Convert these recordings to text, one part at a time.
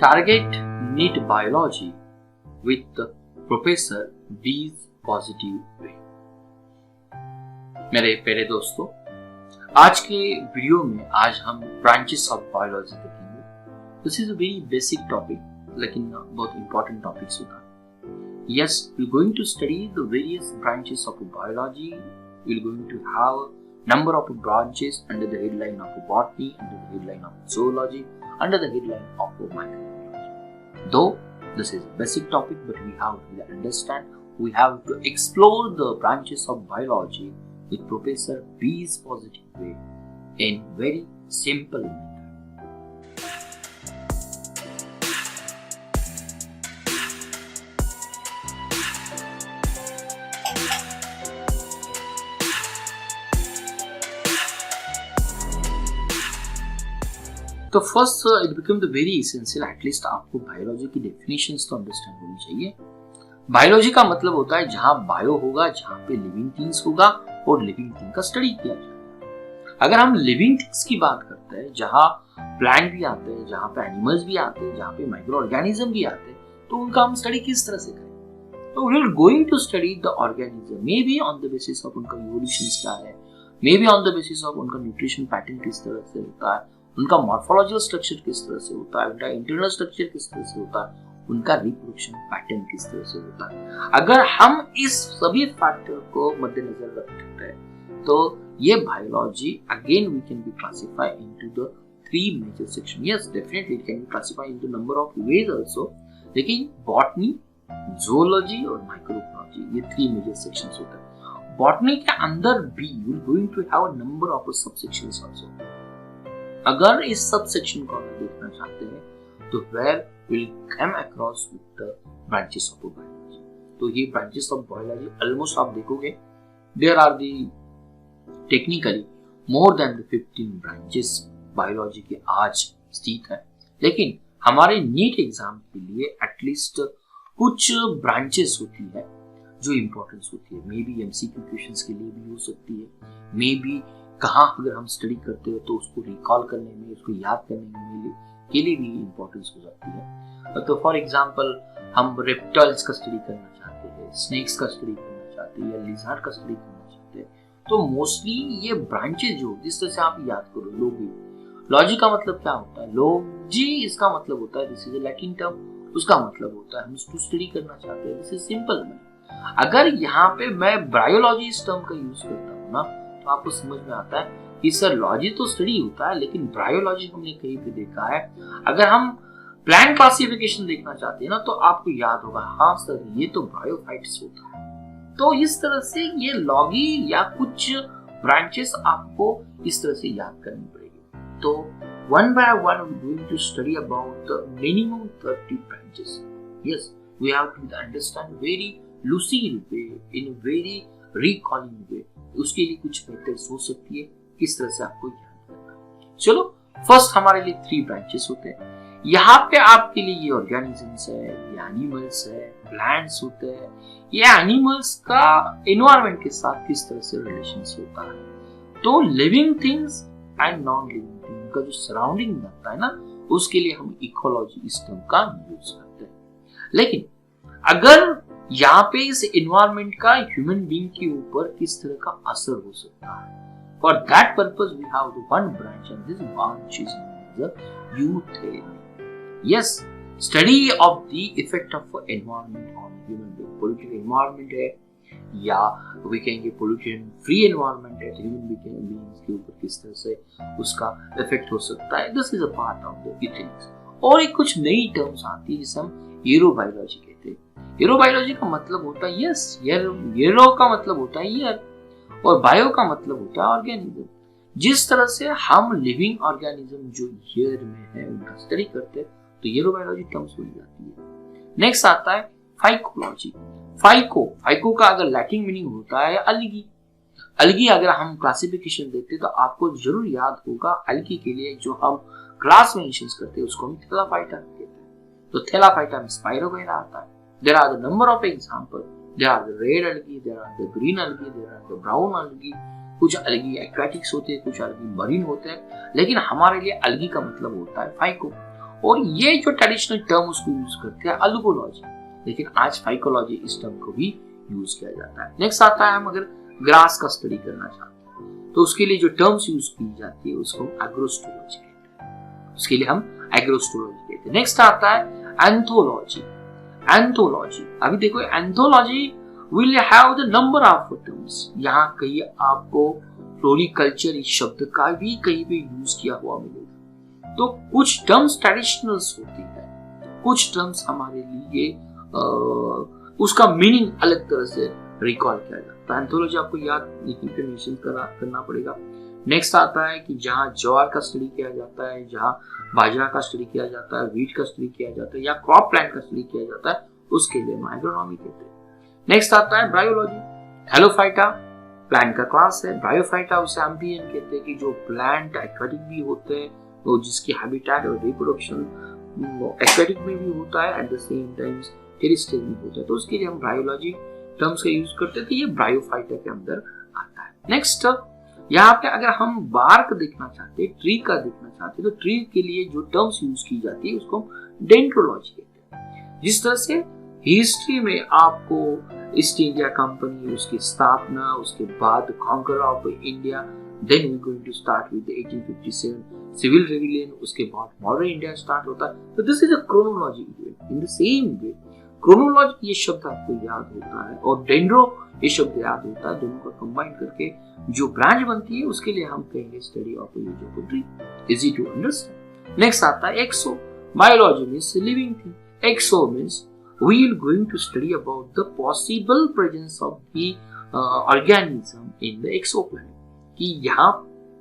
Target NEET Biology with Professor B's Positive Way। मेरे प्यारे दोस्तों, आज के वीडियो में आज हम ब्रांचेस ऑफ बायोलॉजी देखेंगे। This is a very basic topic, लेकिन बहुत इंपॉर्टेंट टॉपिक्स होता है। Yes, we are going to study the various branches of biology. We are going to have number of branches under the headline of botany, under the headline of zoology, under the headline of microbiology. Though this is a basic topic, but we have to understand, we have to explore the branches of biology with Professor B's Positive Way in very simple method. तो first it become the very essential, at least आपको biology की definitions तो understand होनी चाहिए। Biology का मतलब होता है जहां बायो होगा, जहां पे लिविंग थिंग्स होगा और लिविंग थिंग का स्टडी किया जाएगा। अगर हम लिविंग थिंग्स की बात करते हैं, जहां प्लांट भी आते हैं, जहां पे एनिमल्स भी आते हैं, जहां पे माइक्रो ऑर्गेनिज्म भी आते हैं, तो उनका हम स्टडी किस तरह से करें? तो we are going to study the organism, maybe on the basis of उनका इवोल्यूशन क्या है, maybe on the basis of उनका न्यूट्रिशन पैटर्न किस तरह से होता है, उनका मॉर्फोलॉजिकल स्ट्रक्चर किस तरह से होता है, उनका इंटरनल स्ट्रक्चर किस तरह से होता है, उनका रिप्रोडक्शन पैटर्न किस तरह से होता है। अगर हम इस सभी फैक्टर को मद्देनजर रखते हैं तो ये biology again we can be classify into the three major section. Yes, definitely it can be classify into number of ways also, लेकिन बॉटनी, जोलॉजी और माइक्रोबायोलॉजी ये थ्री मेजर सेक्शंस होते हैं। बॉटनी के अंदर भी we are going to have a number of subsections also. अगर इस सब सेक्शन को हम देखना चाहते हैं तो where will come across with the branches of biology. तो ये ब्रांचेस ऑफ बायोलॉजी ऑलमोस्ट आप देखोगे there are the technically more than the 15 branches biology के आज स्थित है, लेकिन हमारे नीट एग्जाम के लिए एटलीस्ट कुछ ब्रांचेस होती है जो इंपॉर्टेंस होती है। मे बी एमसीक्यू क्वेश्चंस के लिए भी हो सकती है, मे बी कहाँ अगर हम स्टडी करते हो तो उसको रिकॉल करने में, उसको याद करने में के लिए भी इम्पोर्टेंस हो जाती है। तो फॉर एग्जांपल हम रेप्टाइल्स का स्टडी करना चाहते हैं, स्नेक्स का स्टडी करना चाहते हैं या लिजर्ड का स्टडी करना चाहते हैं, तो मोस्टली ये ब्रांचेज जो जिस तरह से आप याद करो, लॉजी। लॉजी का मतलब क्या होता है? लॉजी इसका मतलब होता है, this is a Latin term, उसका मतलब होता है हम उसको स्टडी करना चाहते हैं। This is simple. अगर यहाँ पे मैं बायोलॉजी इस टर्म का यूज करता हूँ ना, तो आपको समझ में आता है कि सर लॉजी तो स्टडी होता है, लेकिन बायोलॉजी हमने कहीं पे देखा है। अगर हम प्लांट क्लासिफिकेशन देखना चाहते हैं ना, तो आपको याद होगा, हाँ सर ये तो ब्रायोफाइट्स होता है। तो इस तरह से ये लॉगी या कुछ ब्रांचेस आपको इस तरह से याद करनी पड़ेगी। तो one by one we going to study about the minimum 30 branches. Yes, we have to understand very lucid way, in very recalling way. उसके लिए कुछ मेथड्स हो सकती है, किस तरह से आपको याद करना है। चलो, फर्स्ट हमारे लिए 3 ब्रांचेस होते हैं। यहाँ पे आपके लिए ये ऑर्गेनिजम्स है, ये एनिमल्स है, प्लांट्स होते हैं। ये एनिमल्स का एनवायरनमेंट के साथ किस तरह से रिलेशंस होता है। तो living things and non living things का जो सराउंडिंग बनता है ना, उसके लिए हम इकोलॉजी इस टर्म का यूज करते हैं। लेकिन अगर यहाँ पे इस एनवायरनमेंट का ह्यूमन बीइंग के ऊपर किस तरह का असर हो सकता है, for that purpose we have the one branch, and this branch is the यूथेरेपी। Yes, study of the effect of environment on human being. Polluted environment है या वी कहेंगे पोल्यूशन फ्री एनवायरनमेंट है, ह्यूमन बीइंग्स के ऊपर किस तरह से उसका इफेक्ट हो सकता है। This is a part of the ethics. और एक कुछ नई टर्म्स आती है जिसे हम एरोबायोलॉजी कहते हैं। एरोबायोलॉजी का मतलब होता है यस, एरो का मतलब होता है ईयर, और बायो का मतलब होता है ऑर्गेनिज्म। जिस तरह से हम लिविंग ऑर्गेनिज्म जो ईयर में है उनका स्टडी करते हैं, तो एरोबायोलॉजी टर्म्स हो जाती है। नेक्स्ट आता है फाइकोलॉजी। फाइको का अगर लैटिन मीनिंग होता है अलगी। अलगी अगर हम क्लासिफिकेशन देखते हैं तो आपको जरूर याद होगा, अलगी के लिए जो हम क्लास मेंशंस करते हैं उसको हम थैलाफाइटा कहते हैं। तो थैलाफाइटा में स्पाइरोगोरा आता है। There are the number of examples. There are the red algae, there are the green algae, there are the brown algae. कुछ अलगी एक्वाटिक्स होते हैं, कुछ अलगी मरीन होते हैं, लेकिन हमारे लिए अलगी का मतलब होता है फाइको। और ये जो ट्रेडिशनल टर्म उसको यूज करते हैं अल्गोलॉजी, लेकिन आज फाइकोलॉजी इस टर्म को भी यूज किया जाता है। नेक्स्ट आता है हम अगर ग्रास का स्टडी करना चाहते हैं तो उसके लिए जो टर्म्स यूज की जाती है उसको एग्रोस्टोलॉजी कहते हैं, उसके लिए हम एग्रोस्टोलॉजी कहते हैं। नेक्स्ट आता है एंथोलॉजी। एंथोलॉजी, अभी देखो anthology will have the number of terms. यहाँ कहीं आपको फ्लोरिकल्चर इस शब्द का भी कहीं पे यूज किया हुआ मिलेगा। तो कुछ टर्म्स ट्रेडिशनल्स होती है, कुछ टर्म्स हमारे लिए उसका मीनिंग अलग तरह से रिकॉल किया जाता है। एंथोलॉजी आपको याद मेंशन करना पड़ेगा। नेक्स्ट आता है कि जहाँ ज्वार का स्टडी किया जाता है, जहाँ बाजरा का स्टडी किया जाता है, व्हीट का स्टडी किया जाता है या क्रॉप प्लांट का स्टडी किया जाता है, उसके लिए हम एग्रोनॉमी कहते हैं। नेक्स्ट आता है ब्रायोलॉजी। हेलोफाइटा प्लांट का क्लास है, ब्रायोफाइटा उसे एम्फिबियन कहते हैं कि जो प्लांट एक्वेटिक भी होते हैं, वो जिसकी हैबिटेट और रिप्रोडक्शन एक्वेटिक में भी होता है, eight the same time terrestrial में होता है, तो उसके लिए हम ब्रायोलॉजी टर्म्स का यूज करते हैं। तो ये ब्रायोफाइटा के अंदर आता है। नेक्स्ट यहाँ पे अगर हम बार्क देखना चाहते हैं, ट्री का देखना चाहते हैं, तो ट्री के लिए जो टर्म्स यूज की जाती है उसको डेंड्रोलॉजी कहते हैं। जिस तरह से हिस्ट्री में आपको ईस्ट इंडिया कंपनी, उसकी स्थापना, उसके बाद conquer of India, then we going to start with 1857 civil rebellion, उसके बाद मॉडर्न इंडिया स्टार्ट होता है। तो this is a chronology event. In the same way chronology ये शब्द आपको याद होता है और डेंड्रो ये शब्द याद होता है, दोनों का कंबाइन करके जो ब्रांच बनती है उसके लिए हम कहेंगे study of the tree. Easy to understand. Next आता है exo. Biology means living thing. Exo means we are going to study about the possible presence of the organism in the exoplanet, कि यहाँ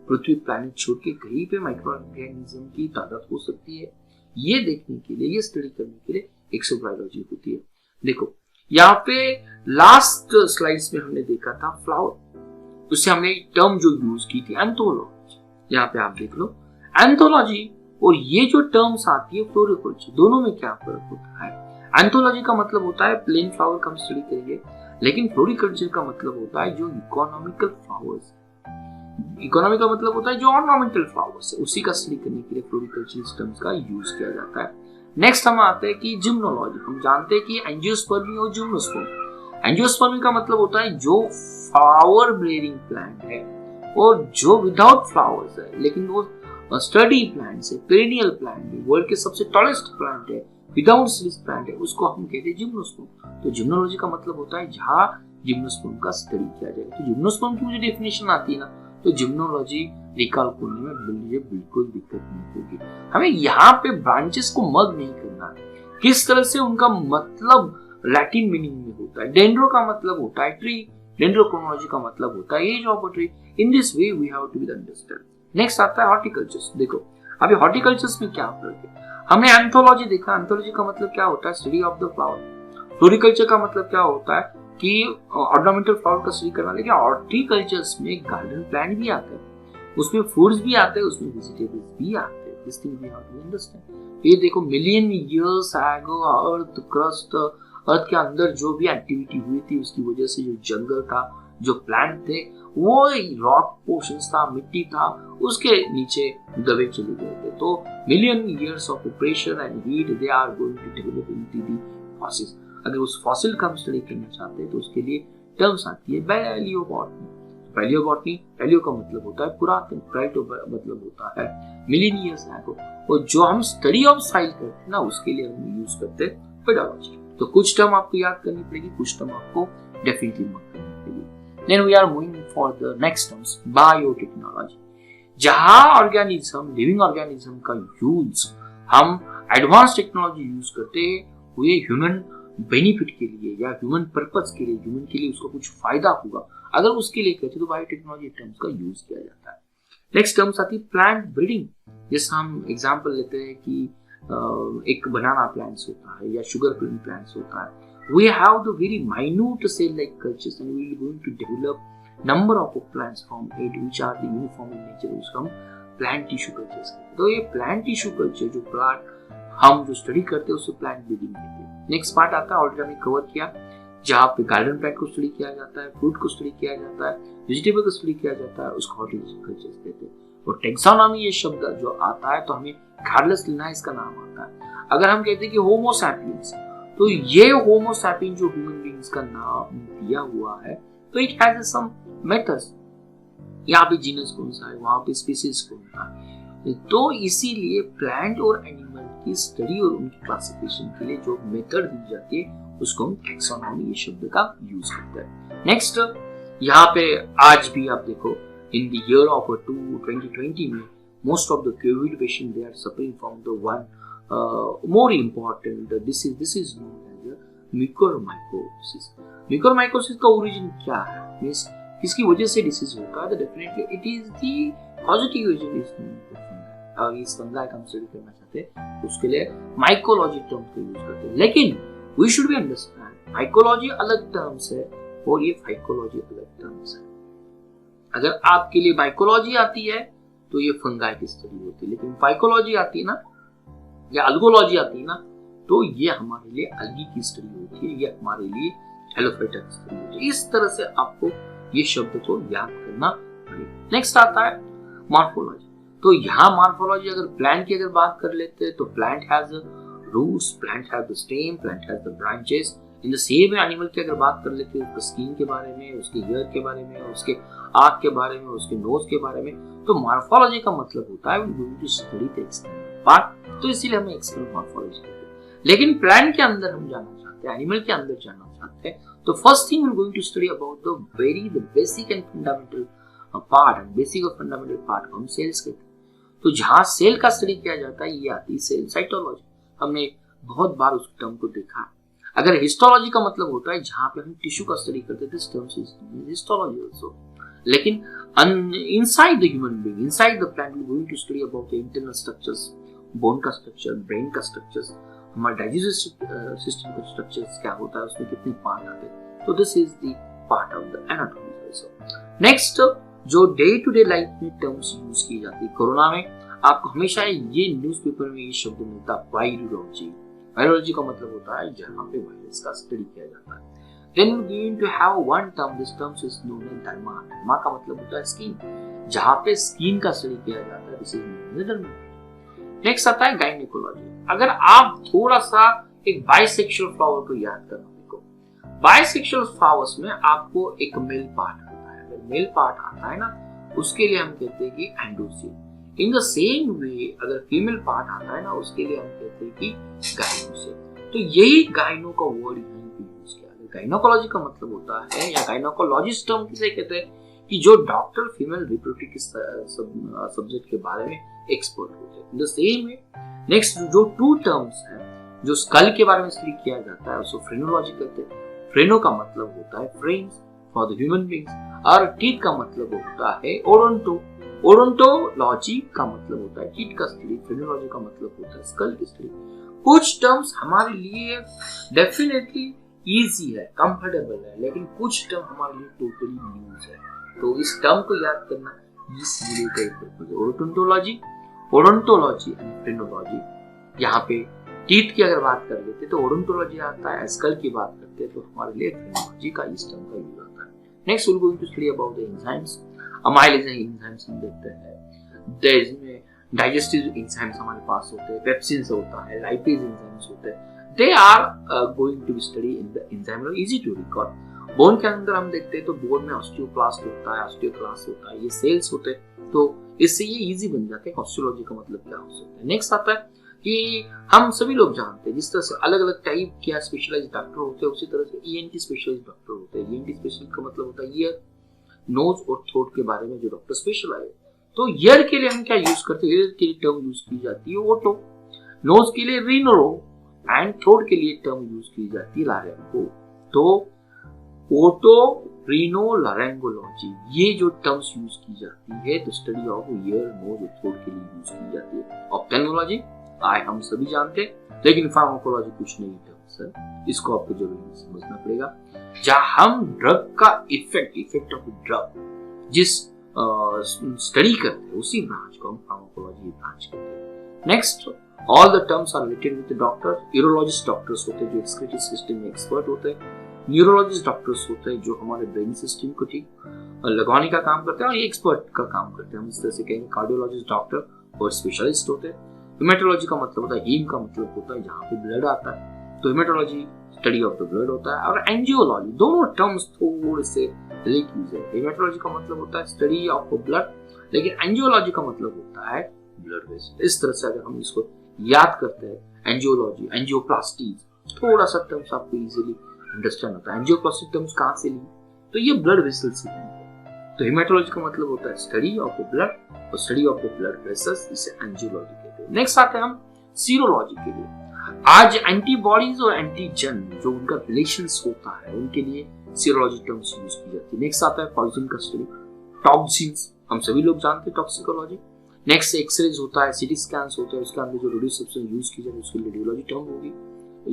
पृथ्वी प्लैनेट छोड़ के कहीं पे micro organism की तादाद हो सकती है, ये देखने के लिए, ये स्टडी करने के लिए एक्सोबायोलॉजी होती है। देखो यहाँ पे लास्ट स्लाइड्स में हमने देखा था फ्लावर, उससे हमने टर्म जो यूज की थी एंथोलॉजी। यहाँ पे आप देख लो एंथोलॉजी और ये जो टर्म्स आती है फ्लोरिकल्चर, दोनों में क्या फर्क होता है। एंथोलॉजी का मतलब होता है प्लेन फ्लावर का हम स्टडी करेंगे, लेकिन फ्लोरिकल्चर का मतलब होता है जो इकोनॉमिकल फ्लावर्स। इकोनॉमी का मतलब होता है जो ऑर्नामेंटल फ्लावर्स है, उसी का स्टडी करने के लिए फ्लोरिकल्चर टर्म्स का यूज किया जाता है। नेक्स्ट हम आते हैं कि जिम्नोलॉजी। हम जानते हैं कि एंजियोस्पर्मी और जिम्नोस्पर्म। एंजियोस्पर्मी का मतलब होता है जो फ्लावर बेयरिंग प्लांट है और जो विदाउट फ्लावर्स है, लेकिन वो स्टडी प्लांट्स है, पेरिनियल प्लांट है, वर्ल्ड के सबसे टॉलेस्ट प्लांट है, विदाउट सीड्स प्लांट है, उसको हम कहते हैं जिम्नोस्पर्म। तो जिम्नोलॉजी का मतलब होता है जहां जिम्नोस्पर्म का स्टडी किया जाएगा। तो जिम्नोस्पर्म की मुझे डेफिनेशन आती है ना, तो जिम्नोलॉजी रिकॉल करने में बिल्कुल दिक्कत नहीं होगी। हमें यहाँ पे ब्रांचेस को मर्ज नहीं करना है, किस तरह से उनका मतलब लैटिन मीनिंग में होता है। डेंड्रो का मतलब होता है ट्री, डेंड्रोक्रोनोलॉजी का मतलब होता है age of a tree. In this way we have to be understand. Next आता है हॉर्टिकल्चर। देखो अभी हॉर्टिकल्चर में क्या फर्क है। हमने एंथोलॉजी देखा, एंथोलॉजी का मतलब क्या होता है study of the flower. Floriculture का मतलब क्या होता है कि ऑर्नामेंटल फ्लावर का स्टडी करना। लेकिन हॉर्टिकल्चर्स में गार्डन प्लांट भी आते हैं, उसमें फ्रूट्स भी आते हैं, उसमें वेजिटेबल्स भी आते हैं। This thing we have to understand. ये देखो million years ago earth crust, earth के अंदर जो भी एक्टिविटी हुई थी उसकी वजह से जो जंगल था, जो प्लांट थे, वो रॉक पोर्शंस था, मिट्टी था, उसके नीचे दबे चले गए थे। तो million years of pressure and heat they are going to develop into the fossils. अगर उस फॉसिल का हम स्टडी करना चाहते हैं तो उसके लिए टर्म्स आती है पैलियोबॉटनी। पैलियोबॉटनी, पैलियो का मतलब होता है पुरातन, प्राइटो मतलब होता है मिलियन इयर्स अगो। और जो हम स्टडी ऑफ साइल करते हैं ना, उसके लिए हम यूज करते हैं पेडोलॉजी। तो कुछ टर्म आपको याद करनी पड़ेगी, कुछ टर्म आपको डेफिनेटली मत करनी पड़ेगी। Then we are moving for the next terms, biotechnology, जहां ऑर्गेनिज्म, लिविंग ऑर्गेनिज्म का यूज हम एडवांस टेक्नोलॉजी यूज करते हुए ह्यूमन बेनिफिट के लिए या ह्यूमन पर्पस के लिए, ह्यूमन के लिए उसका कुछ फायदा होगा, अगर उसके लिए कहते तो बायोटेक्नोलॉजी टर्म्स का यूज किया जाता है। नेक्स्ट टर्म्स आती है प्लांट ब्रीडिंग। जैसे हम एग्जांपल लेते हैं कि एक बनाना प्लांट्स होता है या शुगर केन प्लांट्स होता है। We have the very minute cell-like cultures and we are going to develop number of plants from it which are the uniform in nature, उसको हम plant tissue cultures कहते हैं। तो ये plant tissue culture जो plant हम जो study करते हैं उसको plant breeding कहते हैं। नेक्स्ट पार्ट आता है ऑलरेडी हमने कवर किया, जहाँ पे गार्डन प्लांट को स्टडी किया जाता है, फ्रूट को स्टडी किया जाता है, वेजिटेबल को स्टडी किया जाता है, उसको हॉर्टिकल्चर कहते हैं। और टेक्सोनॉमी ये शब्द जो आता है तो हमें कार्लस लिनाइस का नाम आता है। अगर हम कहते हैं कि होमो सैपियंस, तो ये होमो सैपियन जो ह्यूमन बीइंग्स का नाम दिया हुआ है, तो इट हैज सम मेथड्स। यहाँ पे जीनस कौन सा है, वहां पे स्पीसीज कौन सा है, तो इसीलिए प्लांट और एनिमल की स्टडी और उनकी क्लासिफिकेशन के लिए जो मेथड दी जाती है उसको हम टैक्सोनॉमी ये शब्द का यूज करते हैं। नेक्स्ट, यहाँ पे आज भी आप देखो इन द ईयर ऑफ 2020 में most of the covid patient they are suffering from the one more important this is known as mucormycosis. Mucormycosis का ओरिजिन क्या है, मींस किसकी वजह से डिसीज होता है, तो definitely it is the positive agent is known. इस फंगाई का हम स्टडी करना चाहते हैं उसके लिए माइकोलॉजी टर्म का यूज करते हैं, लेकिन we should be understand mycology अलग टर्म्स है और ये फाइकोलॉजी अलग टर्म्स है। अगर आपके लिए माइकोलॉजी आती है तो ये फंगाई की स्टडी होती है, लेकिन फाइकोलॉजी आती है ना या अल्गोलॉजी आती है ना, तो ये हमारे लिए अलगी की स्टडी होती है, ये हमारे लिए एलोफेटा की स्टडी होती है। इस तरह से आपको ये शब्द को याद करना पड़ेगा। नेक्स्ट आता है मॉर्फोलॉजी। तो यहाँ मॉर्फोलॉजी अगर प्लांट की अगर बात कर लेते हैं तो plant has roots, plant has the stem, plant has the branches. In the same animal की अगर बात कर लेते हैं उसके स्किन के बारे में, उसके ईयर के बारे में, उसके आंख के बारे में, उसके नोज के बारे में, तो मॉर्फोलॉजी का मतलब होता है we going to study the external part, तो इसीलिए हमें एक्सटर्नल मॉर्फोलॉजी कहते हैं। लेकिन प्लांट के अंदर हम जानना चाहते हैं, एनिमल के अंदर जानना चाहते हैं, तो first thing we are going to study about the basic and fundamental part, and basic और फंडामेंटल पार्ट हम सेल्स कहते हैं। तो जहां सेल का स्टडी किया जाता है ये आती है सेल साइटोलॉजी। हमने बहुत बार उस टर्म को देखा। अगर हिस्टोलॉजी का मतलब होता है जहां पे हम टिश्यू का स्टडी करते थे, this term is histology also. लेकिन inside the human being, inside the plant we going to study about the internal structures, bone का स्ट्रक्चर, ब्रेन का स्ट्रक्चर्स, हमारा डाइजेस्टिव सिस्टम का स्ट्रक्चर्स क्या होता है, उसमें कितने पार्ट आते हैं, तो this is the part of the anatomy also. Next, जो डे टू डे लाइफ में टर्म्स यूज की जाती है, कोरोना में आपको हमेशा ये न्यूज़पेपर में ये शब्द मिलता है वायरोलॉजी। वायरोलॉजी का मतलब होता है जहां पे वायरस का स्टडी किया जाता है। Then we're going to have one term, this term is known as derma। derma का मतलब होता है स्किन, जहां पे स्किन का स्टडी किया जाता है, this is known as dermatology। Next आता है गायनेकोलॉजी। अगर आप थोड़ा सा एक बाइसेक्सुअल फ्लावर को याद करना, देखो बाइसेक्सुअल फ्लावर्स में आपको एक मेल पार्ट आता है, अगर मेल पार्ट आता है ना उसके लिए हम कहते हैं कि एंडोसिल। इन द सेम वे अगर फीमेल पार्ट आता है ना उसके लिए हम कहते हैं कि गायनोसिल। तो यही गायनो का वर्ड यहीं पे यूज किया है। गायनोकोलॉजी का मतलब होता है, या गायनोकोलॉजिस्ट टर्म किसे कहते हैं, कि जो डॉक्टर फीमेल रिप्रोडक्टिव सब्जेक्ट के बारे में एक्सपर्ट होते हैं। इन द सेम वे नेक्स्ट जो टू टर्म्स हैं, जो स्कल के बारे में स्टडी किया जाता है उसको फ्रेनोलॉजी कहते हैं। फ्रेनो का मतलब होता है friends for the human beings, और टीथ का मतलब होता है ओडोंटो। ओडोंटोलॉजी का मतलब होता है टीथ का स्टडी, फ्रेनोलॉजी का मतलब होता है स्कल की स्टडी। कुछ टर्म्स हमारे लिए डेफिनेटली इजी है, कंफर्टेबल है, लेकिन कुछ टर्म हमारे लिए टोटली न्यू है। तो इस टर्म को याद करना इस वीडियो का एक पर्पस है। Odontology and phrenology. यहाँ पे टीथ की अगर बात कर लेते तो ओडोंटोलॉजी आता है, स्कल की बात करते हैं तो हमारे लिए फ्रेनोलॉजी का इस टर्म का यूज आता है। Next we will going to study about the enzymes. Amylase enzymes हम देखते हैं, इसमें डाइजेस्टिव एंजाइम्स हमारे पास होते हैं, पेप्सिन्स होता है, लाइपेज एंजाइम्स होते हैं। They are going to be study in the enzyme, easy to recall. Bone के अंदर हम देखते हैं तो बोन में ऑस्टियोप्लास्ट होता है, ऑस्टियोक्लास्ट होता है, ये सेल्स होते हैं, तो इससे ये इजी बन जाते हैं ऑस्टियोलॉजी का मतलब क्या हो सकता है। नेक्स्ट आता है कि हम सभी लोग जानते हैं जिस तरह से अलग अलग टाइप के स्पेशलाइज्ड डॉक्टर होते हैं, उसी तरह से ईएनटी स्पेशलाइज्ड डॉक्टर होते हैं। ईएनटी स्पेशलिस्ट का मतलब होता है ईयर, नोज और थ्रोट के बारे में जो डॉक्टर स्पेशलाइज। तो ईयर के लिए हम क्या यूज करते हैं, ईयर के लिए टर्म यूज की जाती है ओटो, नोज के लिए रिनोरो, एंड थ्रोट के लिए टर्म यूज की जाती है लारेंगो। तो ओटो, रीनो, लारेंगोलॉजी, ये जो टर्म्स यूज की जाती है तो स्टडी ऑफ ईयर, नोज और थ्रोट के लिए यूज की जाती है। ऑप्थेल्मोलॉजी आए हम सभी जानते हैं, लेकिन फार्माकोलॉजी कुछ नहीं टर्म्स है, इसको आपको जरूर समझना पड़ेगा। जहां हम ड्रग का इफेक्ट ऑफ ड्रग जिस स्टडी करते हैं उसी ब्रांच को हम फार्माकोलॉजी ब्रांच कहते हैं। Next, all the terms are related with the doctor. Urologist doctors होते हैं जो एक्सक्रीटरी सिस्टम में एक्सपर्ट होते हैं। न्यूरोलॉजिस्ट डॉक्टर्स होते हैं जो हमारे ब्रेन सिस्टम को ठीक लगाने का काम करते हैं और ये एक्सपर्ट का काम करते हैं। हम इस तरह से कहेंगे कार्डियोलॉजिस्ट डॉक्टर और स्पेशलिस्ट होते हैं। हेमेटोलॉजी का मतलब होता है, हीम का मतलब होता है जहाँ पे ब्लड आता है, तो haematology study of the blood होता है। और एंजियोलॉजी, दोनों टर्म्स थोड़े से रिलेट यूज है। हेमेटोलॉजी का मतलब होता है स्टडी ऑफ ब्लड, लेकिन एंजियोलॉजी का मतलब होता है ब्लड वेसल। इस तरह से अगर हम इसको याद करते हैं, एंजियोलॉजी, एंजियोप्लास्टी, थोड़ा सा टर्म्स आपको इजीली अंडरस्टैंड होता है। एंजियोप्लास्टिक टर्म्स कहाँ से ली, तो ये ब्लड वेसल से ली है। तो हेमेटोलॉजी का मतलब होता है स्टडी ऑफ द ब्लड, और study of the blood vessels, इसे एंजियोलॉजी कहते हैं। नेक्स्ट आते हैं हम सीरोलॉजी के लिए। आज एंटीबॉडीज और एंटीजन जो उनका रिलेशंस होता है उनके लिए सीरोलॉजी टर्म्स यूज की जाती है। नेक्स्ट आता है पॉइजन का स्टडी, टॉक्सिन्स, हम सभी लोग जानते हैं टॉक्सिकोलॉजी। नेक्स्ट एक्सरेज होता है, सीटी स्कैन्स होता है, उसके अंदर जो रेडियो सब्सटेंस यूज की जाती है उसकी रेडियोलॉजी टर्म होगी,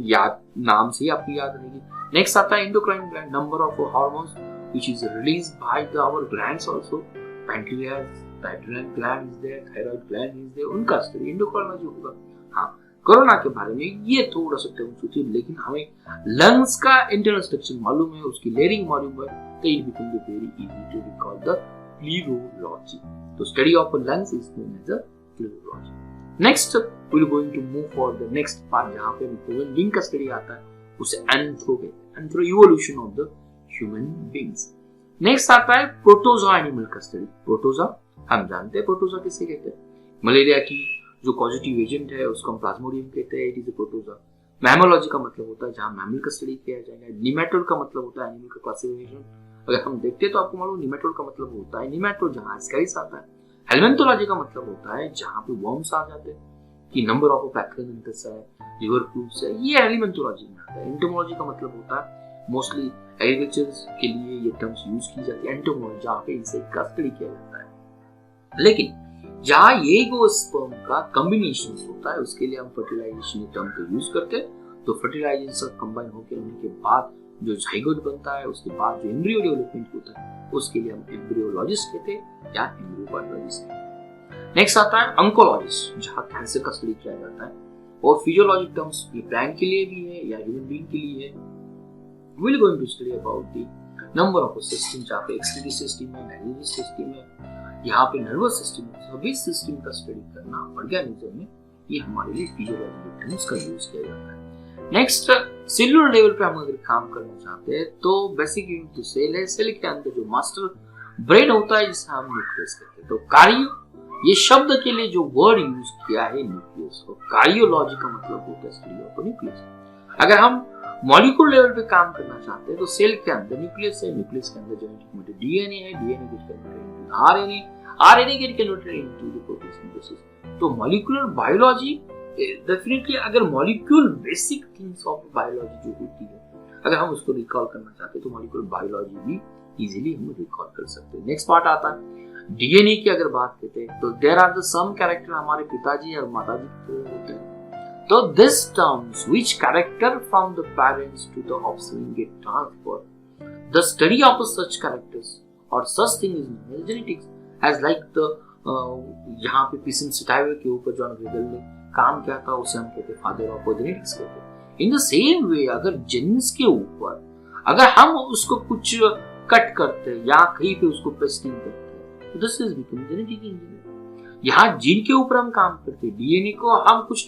याद नाम से ही आपको याद रहेगी। नेक्स्ट आता है endocrine gland, number of hormones which is released by our glands also, pancreas, pituitary gland is there, thyroid gland is there, उनका स्टडी एंडोक्राइनोलॉजी होगा। हाँ, कोरोना के बारे में ये थोड़ा सा टर्म सोचिए, लेकिन हमें लंग्स का इंटरनल स्ट्रक्चर मालूम है, उसकी लेयरिंग मालूम है, तो it become very easy to recall the pleurology. तो study of lungs is known as the pleurology. Next we will going to move for the next part, जहां पे ह्यूमन बीइंग का स्टडी आता है, उसे एंथ्रो कहते हैं, anthro evolution of the human beings. Next आता है प्रोटोजोआ एनिमल का स्टडी। प्रोटोजोआ हम जानते हैं, प्रोटोजोआ किसे कहते हैं, मलेरिया की जो पॉजिटिव एजेंट है उसको हम प्लाज्मोडियम कहते हैं, it is a protozoa. Mammalogy का मतलब होता है जहां मैमल का स्टडी किया जाएगा। निमेटोड का मतलब होता है एनिमल का क्लासिफिकेशन। अगर हम देखते हैं तो आपको मालूम, निमेटोड का मतलब होता है निमेटोड जहां एस्कैरिस आता है। हेलमेंथोलॉजी का मतलब होता है जहां पे वर्म्स आ जाते हैं, कि नंबर ऑफ पैथोजेंस है, लिवर फ्लूस है, ये एलिमेंटोलॉजी में आता है। एंटोमोलॉजी का मतलब होता है मोस्टली एग्रीकल्चर के लिए ये टर्म्स यूज की जाती है, एंटोमोलॉजी जहां पे इंसेक्ट का स्टडी किया जाता है। लेकिन जहां ये गो स्पर्म का कॉम्बिनेशन होता है उसके लिए हम फर्टिलाइजेशन टर्म को यूज करते हैं। तो फर्टिलाइजेशन कंबाइन होकर होने के बाद जो जाइगोट बनता है, उसके बाद जो एम्ब्रियो डेवलपमेंट होता है, उसके लिए हम एम्ब्रियोलॉजिस्ट कहते हैं या एम्ब्रियोबायोलॉजिस्ट कहते हैं। नेक्स्ट आता है ऑन्कोलॉजिस्ट, जहां कैंसर का स्टडी किया जाता है। और फिजियोलॉजिक टर्म्स ये प्लांट के लिए भी है या ह्यूमन बीइंग के लिए है। We will going to study about the number of system, जहां पे एक्सक्रीटरी सिस्टम है, डाइजेस्टिव सिस्टम है, यहाँ पे नर्वस सिस्टम, सभी सिस्टम का स्टडी करना ऑर्गेनिज्म में, ये हमारे लिए फिजियोलॉजिकल टर्म्स का यूज किया जाता है। नेक्स्ट सेलुलर लेवल पे हम अगर काम करना चाहते हैं तो बेसिक यूनिट तो सेल है। सेल के अंदर जो मास्टर ब्रेन होता है जिसे हम न्यूक्लियस कहते हैं। तो कार्यो, ये शब्द के लिए जो वर्ड यूज किया है न्यूक्लियस, और कार्डियोलॉजी का मतलब होता है स्टडी ऑफ न्यूक्लियस। अगर हम मॉलिक्यूल लेवल पे काम करना चाहते हैं तो सेल के अंदर न्यूक्लियस है, न्यूक्लियस के अंदर जेनेटिक मटेरियल डीएनए है, DNA get converted into RNA, RNA get converted into the protein synthesis. तो मॉलिक्यूलर बायोलॉजी डेफिनेटली, अगर molecule basic things of biology जो होती है, अगर हम उसको रिकॉल करना चाहते हैं तो मॉलिक्यूलर बायोलॉजी भी इजीली हम रिकॉल कर सकते हैं। नेक्स्ट पार्ट आता है डीएनए की। अगर बात करते हैं तो there are the some character हमारे पिताजी और माताजी के होते हैं। तो this terms which character from the parents to the offspring get transferred. The study of such characters और such thing is known as genetics, as like the यहाँ पे पीसिम सिटाइवे के ऊपर जॉन ग्रेगल ने काम किया था, उसे हम कहते हैं फादर ऑफ जेनेटिक्स कहते हैं। इन द सेम वे अगर जीन्स के ऊपर अगर हम उसको कुछ कट करते हैं या कहीं पे उसको पेस्टिंग करते हैं, तो this is become genetic engineering. यहाँ जीन के ऊपर हम काम करते हैं, डीएनए को हम कुछ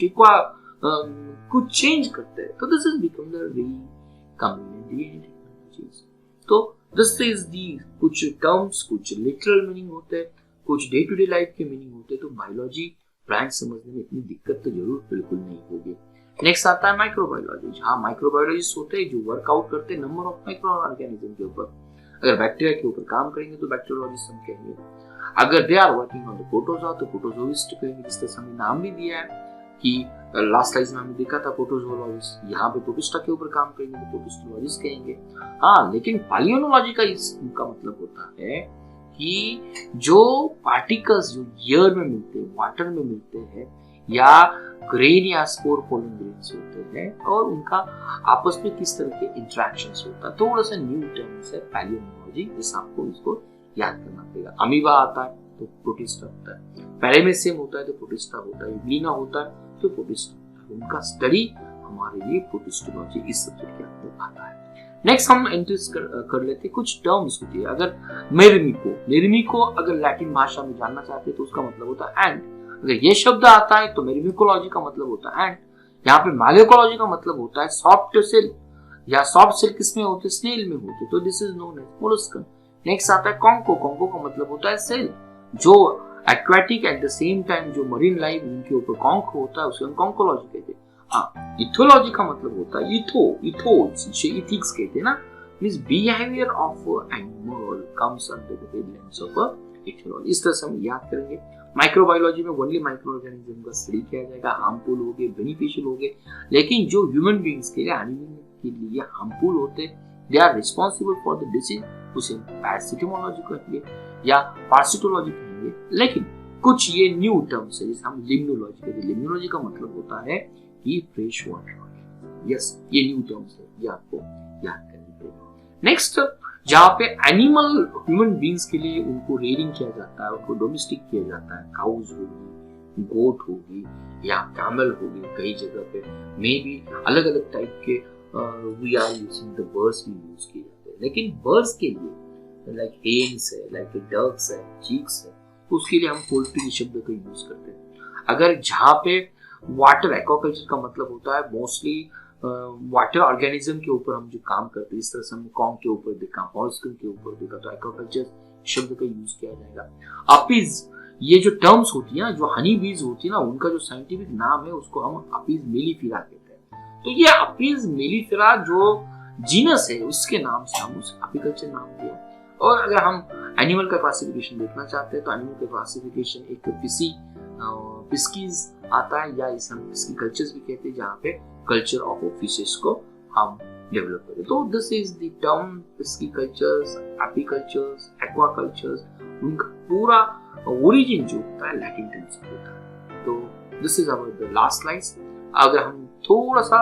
कुछ चेंज करते हैं, तो this is become the recombinant DNA technologies. तो दिस इज दी कुछ टर्म्स, कुछ लिटरल मीनिंग होते हैं, कुछ डे टू डे लाइफ के मीनिंग होते हैं। तो बायोलॉजी ब्रांच समझने में इतनी दिक्कत तो जरूर बिल्कुल नहीं होगी। नेक्स्ट आता है माइक्रोबायोलॉजी, जहाँ माइक्रोबायोलॉजिस्ट होते हैं जो वर्कआउट करते हैं नंबर ऑफ माइक्रो ऑर्गेनिज्म के ऊपर। अगर बैक्टीरिया के ऊपर काम करेंगे तो बैक्टीरियोलॉजिस्ट हम कहेंगे। अगर they are working on the protozoa तो प्रोटोजोइस्ट कहेंगे, जिस तरह से हमने नाम भी दिया है कि लास्ट स्लाइड में हमने देखा था प्रोटोजोलॉजिस्ट। यहाँ पे प्रोटिस्टा के ऊपर काम करेंगे तो प्रोटिस्टोलॉजिस्ट कहेंगे। हाँ, लेकिन पालियोनोलॉजी का इसका मतलब होता है कि जो पार्टिकल्स जो एयर में मिलते हैं, वाटर में मिलते हैं, या ग्रेन या स्पोर पोलन ग्रेन्स होते हैं, और उनका आपस में किस तरह के इंटरेक्शंस होता है, थोड़ा सा न्यू टर्म्स है पालियोनोलॉजी, जिस आपको इसको याद करना पड़ेगा। अमीबा आता है तो प्रोटिस्टा होता है, पैरामेसियम होता है तो प्रोटिस्टा होता है, यूग्लिना होता है तो प्रोटिस्टा होता है। उनका स्टडी हमारे लिए प्रोटिस्टोलॉजी इस सब्जेक्ट के अंदर आता है। नेक्स्ट हम इंट्रोड्यूस कर लेते हैं कुछ टर्म्स होती है। अगर मेरिमिको अगर लैटिन भाषा में जानना चाहते हैं तो उसका मतलब होता है एंड। अगर ये शब्द आता है तो मेरिमिकोलॉजी का मतलब होता है एंड। यहाँ पे मालेकोलॉजी का मतलब होता है सॉफ्ट सेल, या सॉफ्ट सेल किसमें होते, स्नेल में होते, तो this is known as molluscan. Next आता है कॉन्को का मतलब होता है सेल, जो aquatic at the same time जो मरीन लाइफ उनके ऊपर कॉन्क होता है उसे हम कॉन्कोलॉजी कहते हैं। इथोलॉजी का मतलब होता है इथिक्स कहते हैं ना, means behaviour of animal comes under the headlines of ethology. इस तरह से हम याद करेंगे। माइक्रोबायोलॉजी में ओनली माइक्रो ऑर्गेनिज्म का स्टडी किया जाएगा, हार्मफुल हो गए, बेनिफिशियल हो गए, लेकिन जो ह्यूमन बीइंग्स के लिए, एनिमल के लिए हार्मफुल होते, they are responsible for the disease, उसे पैरासिटोमोलॉजी कहेंगे या पार्सिटोलॉजी कहेंगे। लेकिन कुछ ये न्यू टर्म्स है जिसे हम लिम्नोलॉजी कहते हैं। लिम्नोलॉजी का मतलब होता है कि फ्रेश वाटर। यस, ये न्यू टर्म्स है, ये आपको याद करनी पड़ेगी। नेक्स्ट, जहाँ पे एनिमल ह्यूमन बीइंग्स के लिए उनको रेयरिंग किया जाता है, उनको डोमेस्टिक किया जाता है, काउज होगी, गोट होगी या कैमल होगी, कई जगह पे मे बी अलग अलग टाइप के we are using the birds भी यूज किए जाते हैं। लेकिन बर्ड्स के लिए लाइक हेन्स है, लाइक डक्स है, चीक्स है, तो उसके लिए हम पोल्ट्री शब्द का यूज करते हैं। अगर जहाँ पे वाटर एक्वाकल्चर का मतलब होता है मोस्टली वाटर ऑर्गेनिज्म के ऊपर हम जो काम करते हैं, इस तरह से हमने कॉन्क के ऊपर देखा, मॉलस्कन के ऊपर देखा, तो एक्वाकल्चर शब्द का यूज किया जाएगा। अपीज, ये जो टर्म्स होती है ना, जो हनी बीज होती है ना, उनका जो साइंटिफिक नाम है उसको हम अपीज मेलिफेरा कहते हैं। तो ये अपीज मेलिफेरा जो जीनस है उसके नाम से हम उस अपिकल्चर नाम दिया। और अगर हम एनिमल का क्लासिफिकेशन देखना चाहते हैं तो एनिमल का क्लासिफिकेशन एक फिस्कीज आता है, या इसे हम फिस्की कल्चर्स भी कहते हैं, जहाँ पे कल्चर ऑफ फिशेस को हम डेवलप करें। तो this is the term piscicultures, apicultures, aquacultures, उनका पूरा ओरिजिन जो होता है लैटिन टर्म से होता है। तो this is our the last slides. अगर हम थोड़ा सा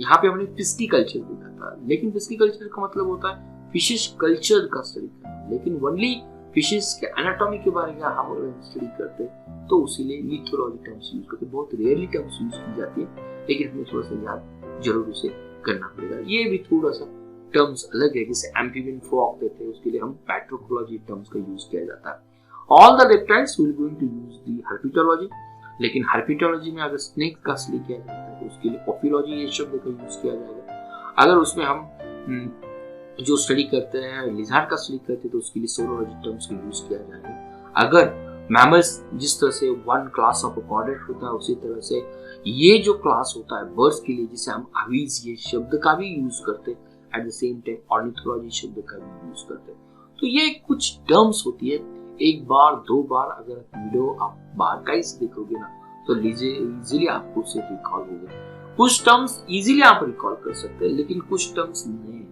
यहाँ पे हमने फिस्की कल्चर देखा था, लेकिन फिस्की कल्चर का मतलब होता है फिशेस कल्चर का स्टडी करना, लेकिन ओनली फिशेस के एनाटॉमी के बारे में हम अगर स्टडी करते हैं तो उसीलिए लिथोलॉजी टर्म्स यूज करते हैं। बहुत रेयरली टर्म्स यूज की जाती है, लेकिन हमें थोड़ा सा याद जरूर उसे करना पड़ेगा। ये भी थोड़ा सा टर्म्स अलग है, जैसे एम्फीबियन फ्रॉग कहते हैं, उसके लिए हम पैट्रोकोलॉजी टर्म्स का यूज किया जाता है। All the reptiles will going to use the herpetology, लेकिन हर्पिटोलॉजी में अगर स्नेक का स्टडी किया जाता है तो उसके लिए ओफिलॉजी ये शब्द का यूज किया जाएगा। अगर उसमें हम जो स्टडी करते हैं लिजार्ड का स्टडी करते हैं तो उसके लिए सोरोलॉजी टर्म्स का यूज किया जाएगा। अगर मैमल्स जिस तरह से वन क्लास ऑफ कॉर्डेट होता है, उसी तरह से ये जो क्लास होता है बर्ड्स के लिए, जिसे हम अवीज ये शब्द का भी यूज करते हैं, eight the same time ornithology शब्द का भी यूज करते हैं। तो ये कुछ टर्म्स होती है, एक बार दो बार अगर वीडियो आप बारकाई से देखोगे ना तो इजीली आपको उसे रिकॉल होगा। कुछ टर्म्स इजीली आप रिकॉल कर सकते हैं, लेकिन कुछ टर्म्स नहीं है।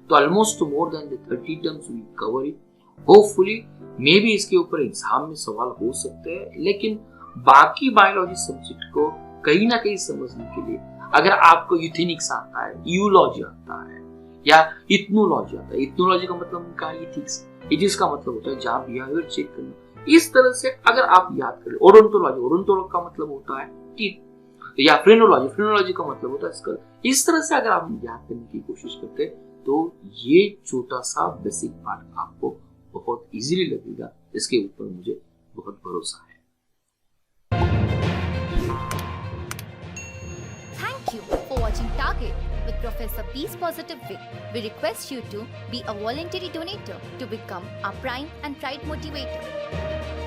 तो almost more than the 30 terms we cover it. Hopefully maybe इसके ऊपर एग्जाम में सवाल हो सकते हैं, लेकिन बाकी बायोलॉजी सब्जेक्ट को कहीं ना कहीं समझने के लिए अगर आपको यूथेनिक्स आता है, यूलॉजी आता है या इथनोलॉजी आता है, इथनोलॉजी का मतलब क्या है, इथिक्स का मतलब होता है जहाँ बिहेवियर चेक करना। इस तरह से अगर आप याद करें, ओडोंटोलॉजी का मतलब होता है टीथ, या फ्रेनोलॉजी का मतलब होता है स्कल। इस तरह से अगर आप याद करने की कोशिश करते हैं तो ये छोटा सा बेसिक पार्ट आपको बहुत इजीली लगेगा, इसके ऊपर मुझे बहुत भरोसा है। Thank you for watching Target with Professor Peace Positive Vic. We request you to be a voluntary donator to become our Prime and Pride motivator.